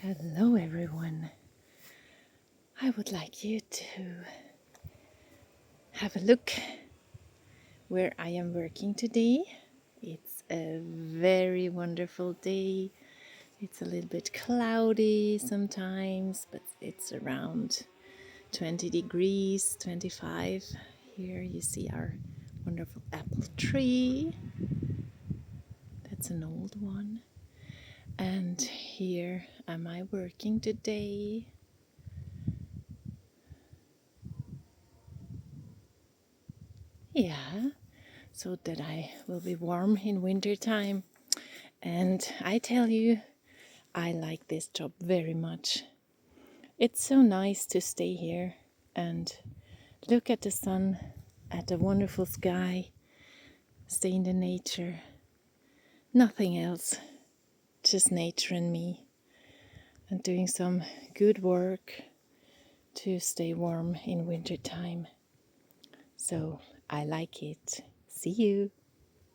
Hello, everyone. I would like you to have a look where I am working today. It's a very wonderful day. It's a little bit cloudy sometimes, but it's around 20 degrees, 25. Here you see our wonderful apple tree. That's an old one. And here am I working today. Yeah, so that I will be warm in winter time. And I tell you, I like this job very much. It's so nice to stay here and look at the sun, at the wonderful sky, stay in the nature. Nothing else, just nature and me, and doing some good work to stay warm in winter time. So I like it. See you.